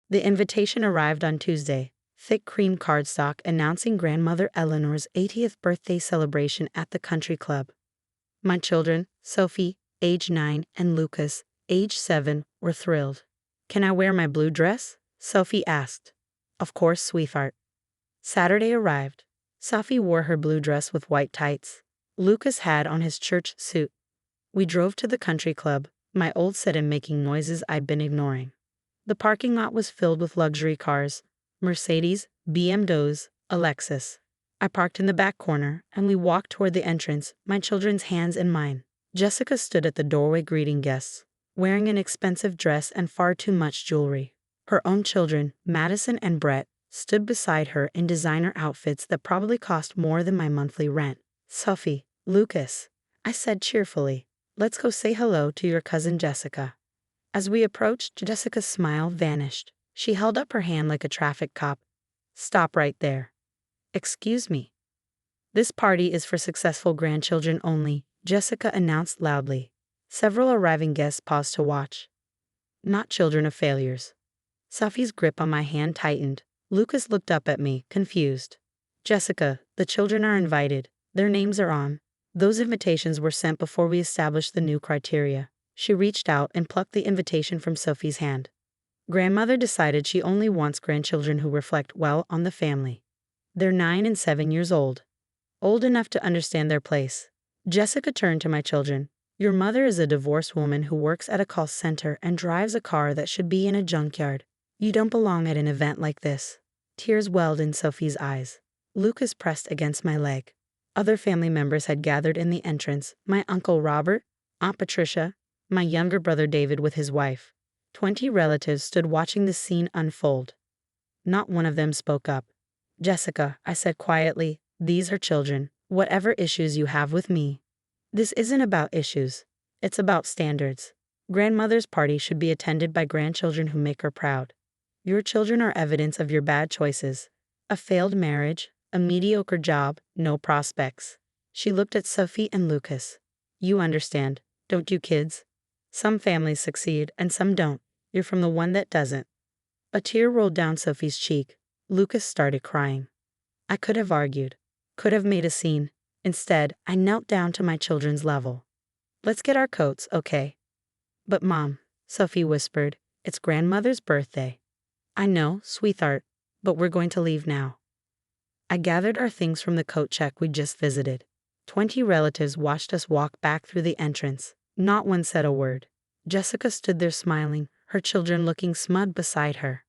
The invitation arrived on Tuesday, thick cream cardstock announcing Grandmother Eleanor's 80th birthday celebration at the country club. My children, Sophie, age 9, and Lucas, age 7, were thrilled. "Can I wear my blue dress?" Sophie asked. "Of course, sweetheart." Saturday arrived. Sophie wore her blue dress with white tights. Lucas had on his church suit. We drove to the country club, my old sedan making noises I'd been ignoring. The parking lot was filled with luxury cars: Mercedes, BMWs, a Lexus. I parked in the back corner, and we walked toward the entrance, my children's hands in mine. Jessica stood at the doorway greeting guests, wearing an expensive dress and far too much jewelry. Her own children, Madison and Brett, stood beside her in designer outfits that probably cost more than my monthly rent. "Sophie, Lucas," I said cheerfully, "let's go say hello to your cousin Jessica." As we approached, Jessica's smile vanished. She held up her hand like a traffic cop. "Stop right there." "Excuse me." "This party is for successful grandchildren only," Jessica announced loudly. Several arriving guests paused to watch. "Not children of failures." Sophie's grip on my hand tightened. Lucas looked up at me, confused. "Jessica, the children are invited. Their names are on. Those invitations were sent before we established the new criteria." She reached out and plucked the invitation from Sophie's hand. "Grandmother decided she only wants grandchildren who reflect well on the family. They're 9 and 7 years old. Old enough to understand their place." Jessica turned to my children. "Your mother is a divorced woman who works at a call center and drives a car that should be in a junkyard. You don't belong at an event like this." Tears welled in Sophie's eyes. Lucas pressed against my leg. Other family members had gathered in the entrance: my Uncle Robert, Aunt Patricia, my younger brother David with his wife. 20 relatives stood watching the scene unfold. Not one of them spoke up. "Jessica," I said quietly, "these are children. Whatever issues you have with me, this isn't about issues. It's about standards. Grandmother's party should be attended by grandchildren who make her proud. Your children are evidence of your bad choices: a failed marriage, a mediocre job, no prospects." She looked at Sophie and Lucas. "You understand, don't you, kids? Some families succeed and some don't. You're from the one that doesn't." A tear rolled down Sophie's cheek. Lucas started crying. I could have argued, could have made a scene. Instead, I knelt down to my children's level. "Let's get our coats, okay?" "But Mom," Sophie whispered, "it's Grandmother's birthday." "I know, sweetheart, but we're going to leave now." I gathered our things from the coat check we just visited. 20 relatives watched us walk back through the entrance. Not one said a word. Jessica stood there smiling, her children looking smug beside her.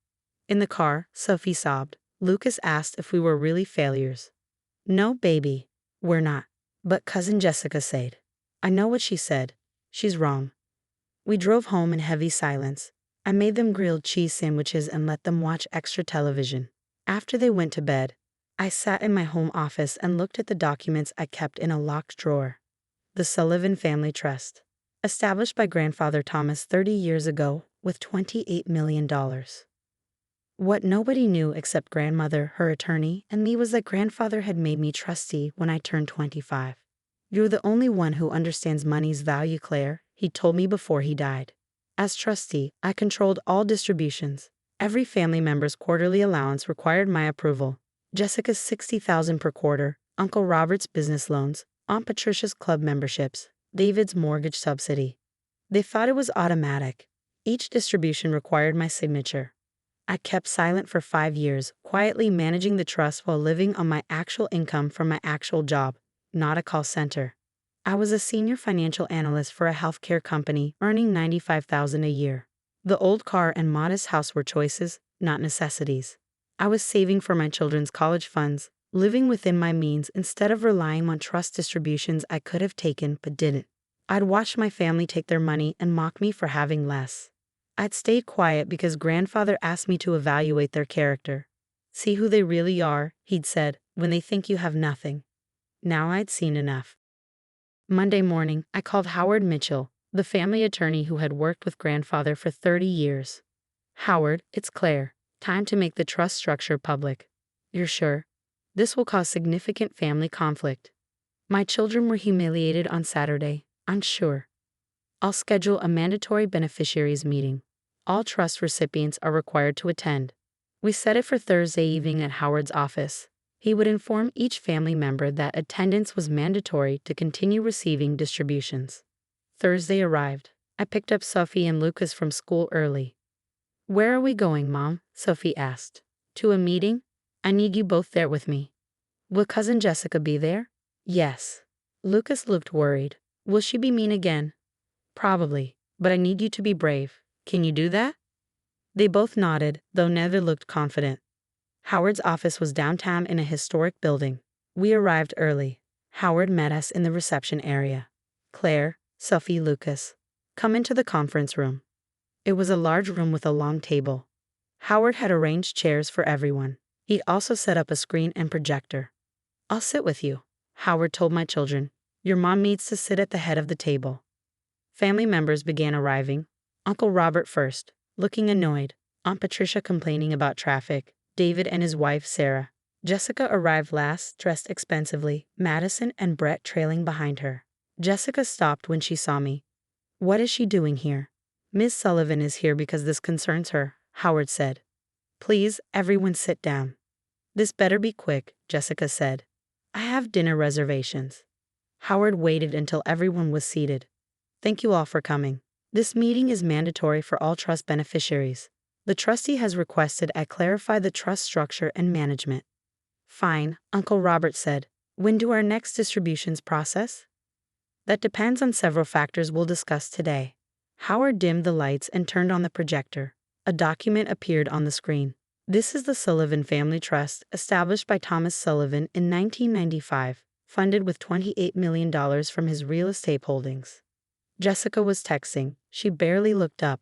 In the car, Sophie sobbed. Lucas asked if we were really failures. "No, baby, we're not." But Cousin Jessica said. I know what she said. She's wrong. We drove home in heavy silence. I made them grilled cheese sandwiches and let them watch extra television. After they went to bed, I sat in my home office and looked at the documents I kept in a locked drawer. The Sullivan Family Trust, established by Grandfather Thomas 30 years ago with $28 million. What nobody knew except Grandmother, her attorney, and me was that Grandfather had made me trustee when I turned 25. "You're the only one who understands money's value, Claire," he told me before he died. As trustee, I controlled all distributions. Every family member's quarterly allowance required my approval. Jessica's $60,000 per quarter, Uncle Robert's business loans, Aunt Patricia's club memberships, David's mortgage subsidy. They thought it was automatic. Each distribution required my signature. I kept silent for 5 years, quietly managing the trust while living on my actual income from my actual job, not a call center. I was a senior financial analyst for a healthcare company, earning $95,000 a year. The old car and modest house were choices, not necessities. I was saving for my children's college funds, living within my means instead of relying on trust distributions I could have taken but didn't. I'd watched my family take their money and mock me for having less. I'd stayed quiet because Grandfather asked me to evaluate their character. "See who they really are," he'd said, "when they think you have nothing." Now I'd seen enough. Monday morning, I called Howard Mitchell, the family attorney who had worked with Grandfather for 30 years. "Howard, it's Claire. Time to make the trust structure public." "You're sure? This will cause significant family conflict." "My children were humiliated on Saturday. I'm sure." "I'll schedule a mandatory beneficiaries meeting. All trust recipients are required to attend. We set it for Thursday evening at Howard's office. He would inform each family member that attendance was mandatory to continue receiving distributions. Thursday arrived. I picked up Sophie and Lucas from school early. "Where are we going, Mom?" Sophie asked. "To a meeting? I need you both there with me." "Will Cousin Jessica be there?" "Yes." Lucas looked worried. "Will she be mean again?" "Probably, but I need you to be brave. Can you do that?" They both nodded, though neither looked confident. Howard's office was downtown in a historic building. We arrived early. Howard met us in the reception area. "Claire, Sophie, Lucas, come into the conference room." It was a large room with a long table. Howard had arranged chairs for everyone. He'd also set up a screen and projector. "I'll sit with you," Howard told my children. "Your mom needs to sit at the head of the table." Family members began arriving. Uncle Robert first, looking annoyed. Aunt Patricia complaining about traffic. David and his wife Sarah. Jessica arrived last, dressed expensively, Madison and Brett trailing behind her. Jessica stopped when she saw me. "What is she doing here?" "Ms. Sullivan is here because this concerns her," Howard said. "Please, everyone sit down." "This better be quick," Jessica said. "I have dinner reservations." Howard waited until everyone was seated. "Thank you all for coming. This meeting is mandatory for all trust beneficiaries. The trustee has requested I clarify the trust structure and management." "Fine," Uncle Robert said. "When do our next distributions process?" "That depends on several factors we'll discuss today." Howard dimmed the lights and turned on the projector. A document appeared on the screen. "This is the Sullivan Family Trust, established by Thomas Sullivan in 1995, funded with $28 million from his real estate holdings." Jessica was texting. She barely looked up.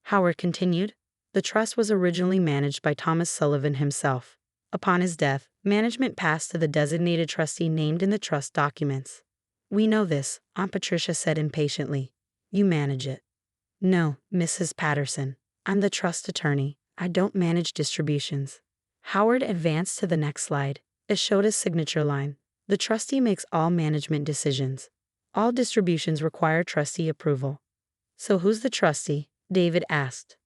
Howard continued. "The trust was originally managed by Thomas Sullivan himself. Upon his death, management passed to the designated trustee named in the trust documents." "We know this," Aunt Patricia said impatiently. "You manage it." "No, Mrs. Patterson. I'm the trust attorney. I don't manage distributions." Howard advanced to the next slide. It showed a signature line. "The trustee makes all management decisions. All distributions require trustee approval." "So who's the trustee?" David asked.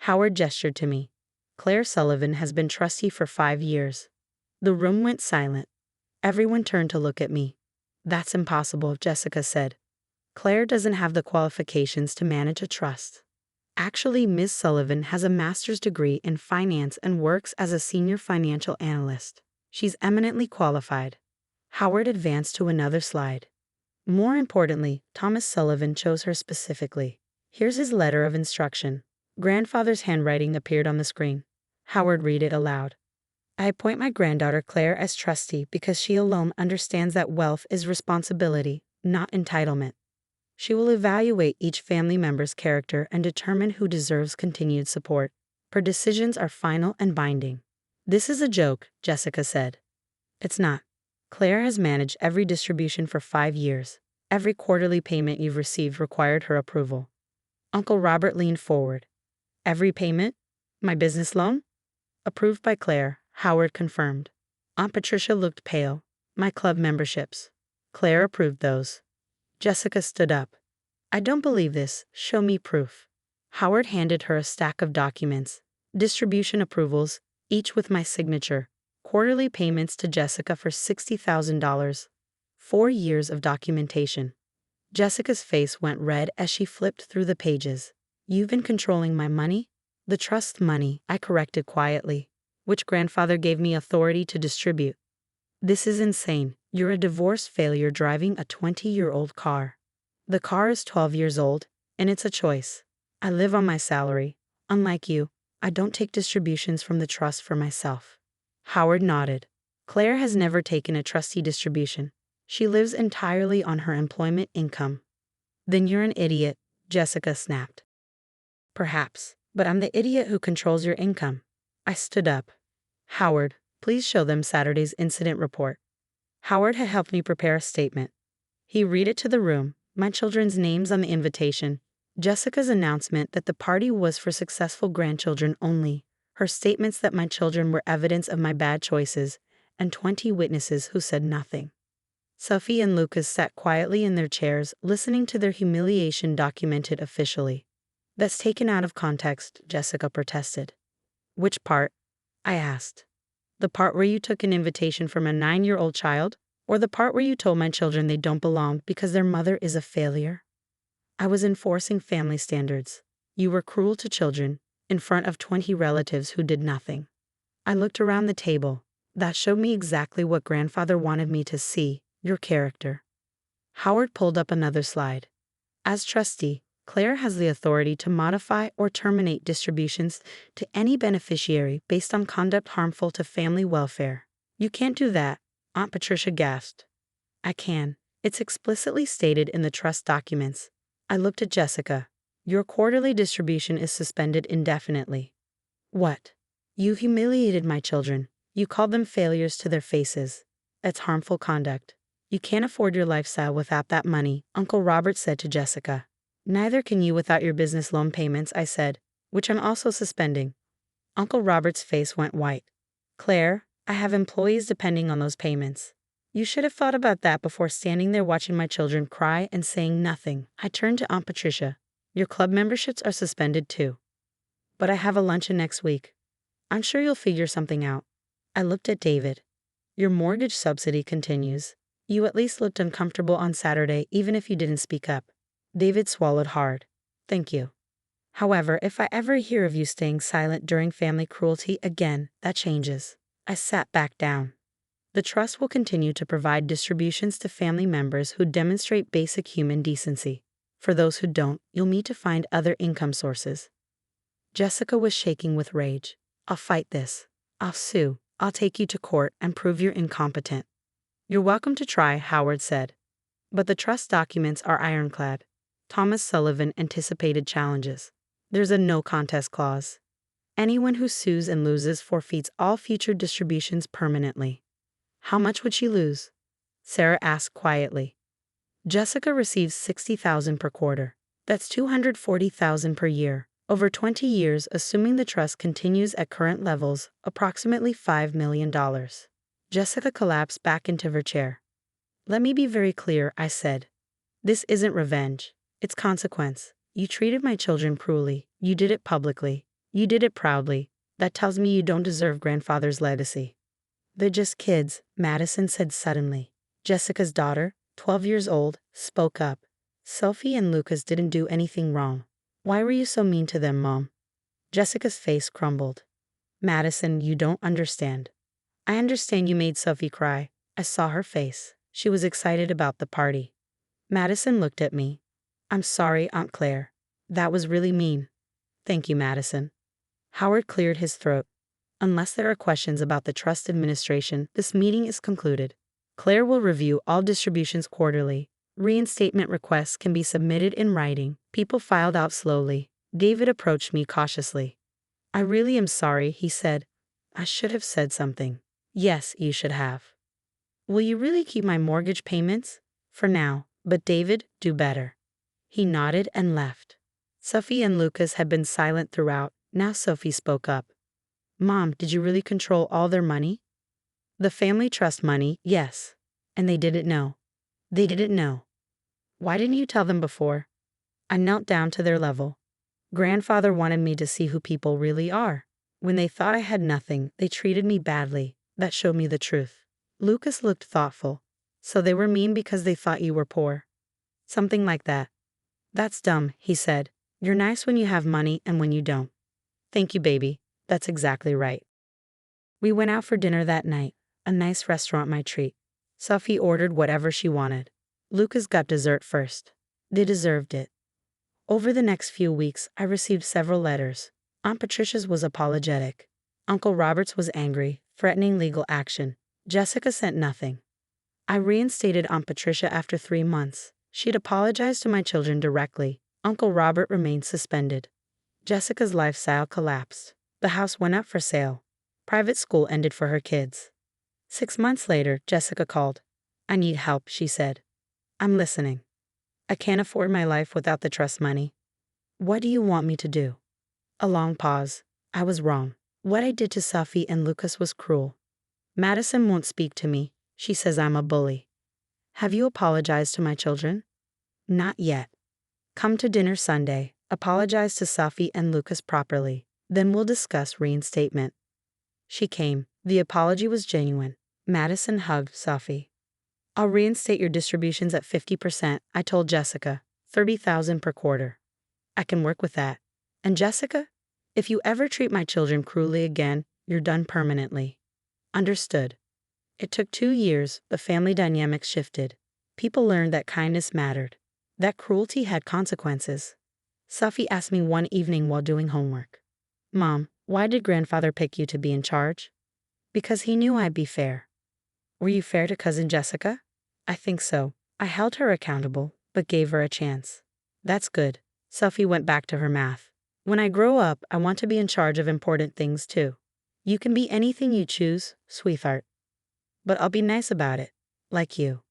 Howard gestured to me. "Claire Sullivan has been trustee for 5 years." The room went silent. Everyone turned to look at me. "That's impossible," Jessica said. "Claire doesn't have the qualifications to manage a trust." "Actually, Ms. Sullivan has a master's degree in finance and works as a senior financial analyst. She's eminently qualified." Howard advanced to another slide. "More importantly, Thomas Sullivan chose her specifically. Here's his letter of instruction." Grandfather's handwriting appeared on the screen. Howard read it aloud. "I appoint my granddaughter Claire as trustee because she alone understands that wealth is responsibility, not entitlement. She will evaluate each family member's character and determine who deserves continued support. Her decisions are final and binding." "This is a joke," Jessica said. "It's not. Claire has managed every distribution for 5 years. Every quarterly payment you've received required her approval." Uncle Robert leaned forward. "Every payment? My business loan?" "Approved by Claire," Howard confirmed. Aunt Patricia looked pale. "My club memberships. Claire approved those." Jessica stood up. "I don't believe this. Show me proof." Howard handed her a stack of documents. Distribution approvals, each with my signature. Quarterly payments to Jessica for $60,000. 4 years of documentation. Jessica's face went red as she flipped through the pages. "You've been controlling my money?" "The trust money," I corrected quietly, "which grandfather gave me authority to distribute." "This is insane. You're a divorce failure driving a 20-year-old car." "The car is 12 years old, and it's a choice. I live on my salary. Unlike you, I don't take distributions from the trust for myself." Howard nodded. "Claire has never taken a trustee distribution. She lives entirely on her employment income." "Then you're an idiot," Jessica snapped. "Perhaps, but I'm the idiot who controls your income." I stood up. "Howard, please show them Saturday's incident report." Howard had helped me prepare a statement. He read it to the room, my children's names on the invitation, Jessica's announcement that the party was for successful grandchildren only, her statements that my children were evidence of my bad choices, and 20 witnesses who said nothing. Sophie and Lucas sat quietly in their chairs, listening to their humiliation documented officially. That's taken out of context, Jessica protested. Which part? I asked. The part where you took an invitation from a 9-year-old child? Or the part where you told my children they don't belong because their mother is a failure? I was enforcing family standards. You were cruel to children, in front of 20 relatives who did nothing. I looked around the table. That showed me exactly what grandfather wanted me to see, your character. Howard pulled up another slide. As trustee, Claire has the authority to modify or terminate distributions to any beneficiary based on conduct harmful to family welfare. You can't do that, Aunt Patricia gasped. I can. It's explicitly stated in the trust documents. I looked at Jessica. Your quarterly distribution is suspended indefinitely. What? You humiliated my children. You called them failures to their faces. That's harmful conduct. You can't afford your lifestyle without that money, Uncle Robert said to Jessica. Neither can you without your business loan payments, I said, which I'm also suspending. Uncle Robert's face went white. Claire, I have employees depending on those payments. You should have thought about that before standing there watching my children cry and saying nothing. I turned to Aunt Patricia. Your club memberships are suspended too. But I have a luncheon next week. I'm sure you'll figure something out. I looked at David. Your mortgage subsidy continues. You at least looked uncomfortable on Saturday even if you didn't speak up. David swallowed hard. Thank you. However, if I ever hear of you staying silent during family cruelty again, that changes. I sat back down. The trust will continue to provide distributions to family members who demonstrate basic human decency. For those who don't, you'll need to find other income sources. Jessica was shaking with rage. I'll fight this. I'll sue. I'll take you to court and prove you're incompetent. You're welcome to try, Howard said. But the trust documents are ironclad. Thomas Sullivan anticipated challenges. There's a no contest clause. Anyone who sues and loses forfeits all future distributions permanently. How much would she lose? Sarah asked quietly. Jessica receives $60,000 per quarter. That's $240,000 per year. Over 20 years, assuming the trust continues at current levels, approximately $5 million. Jessica collapsed back into her chair. Let me be very clear, I said. This isn't revenge. It's consequence. You treated my children cruelly. You did it publicly. You did it proudly. That tells me you don't deserve grandfather's legacy. They're just kids, Madison said suddenly. Jessica's daughter, 12 years old, spoke up. Sophie and Lucas didn't do anything wrong. Why were you so mean to them, Mom? Jessica's face crumbled. Madison, you don't understand. I understand you made Sophie cry. I saw her face. She was excited about the party. Madison looked at me. I'm sorry, Aunt Claire. That was really mean. Thank you, Madison. Howard cleared his throat. Unless there are questions about the trust administration, this meeting is concluded. Claire will review all distributions quarterly. Reinstatement requests can be submitted in writing. People filed out slowly. David approached me cautiously. I really am sorry, he said. I should have said something. Yes, you should have. Will you really keep my mortgage payments? For now, but David, do better. He nodded and left. Sophie and Lucas had been silent throughout. Now Sophie spoke up. Mom, did you really control all their money? The family trust money, yes. And they didn't know. They didn't know. Why didn't you tell them before? I knelt down to their level. Grandfather wanted me to see who people really are. When they thought I had nothing, they treated me badly. That showed me the truth. Lucas looked thoughtful. So they were mean because they thought you were poor. Something like that. That's dumb, he said. You're nice when you have money and when you don't. Thank you, baby. That's exactly right. We went out for dinner that night. A nice restaurant might treat. Sophie ordered whatever she wanted. Lucas got dessert first. They deserved it. Over the next few weeks, I received several letters. Aunt Patricia's was apologetic. Uncle Robert's was angry, threatening legal action. Jessica sent nothing. I reinstated Aunt Patricia after 3 months. She'd apologized to my children directly. Uncle Robert remained suspended. Jessica's lifestyle collapsed. The house went up for sale. Private school ended for her kids. 6 months later, Jessica called. I need help, she said. I'm listening. I can't afford my life without the trust money. What do you want me to do? A long pause. I was wrong. What I did to Sophie and Lucas was cruel. Madison won't speak to me. She says I'm a bully. Have you apologized to my children? Not yet. Come to dinner Sunday. Apologize to Sophie and Lucas properly. Then we'll discuss reinstatement. She came. The apology was genuine. Madison hugged Sophie. I'll reinstate your distributions at 50%, I told Jessica. 30,000 per quarter. I can work with that. And Jessica? If you ever treat my children cruelly again, you're done permanently. Understood. It took 2 years, the family dynamics shifted. People learned that kindness mattered. That cruelty had consequences. Sophie asked me one evening while doing homework. Mom, why did grandfather pick you to be in charge? Because he knew I'd be fair. Were you fair to cousin Jessica? I think so. I held her accountable, but gave her a chance. That's good. Sophie went back to her math. When I grow up, I want to be in charge of important things too. You can be anything you choose, sweetheart. But I'll be nice about it. Like you.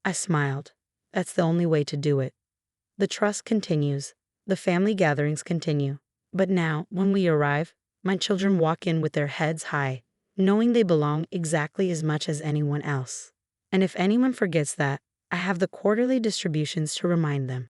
I smiled. That's the only way to do it. The trust continues. The family gatherings continue. But now, when we arrive, my children walk in with their heads high, knowing they belong exactly as much as anyone else. And if anyone forgets that, I have the quarterly distributions to remind them.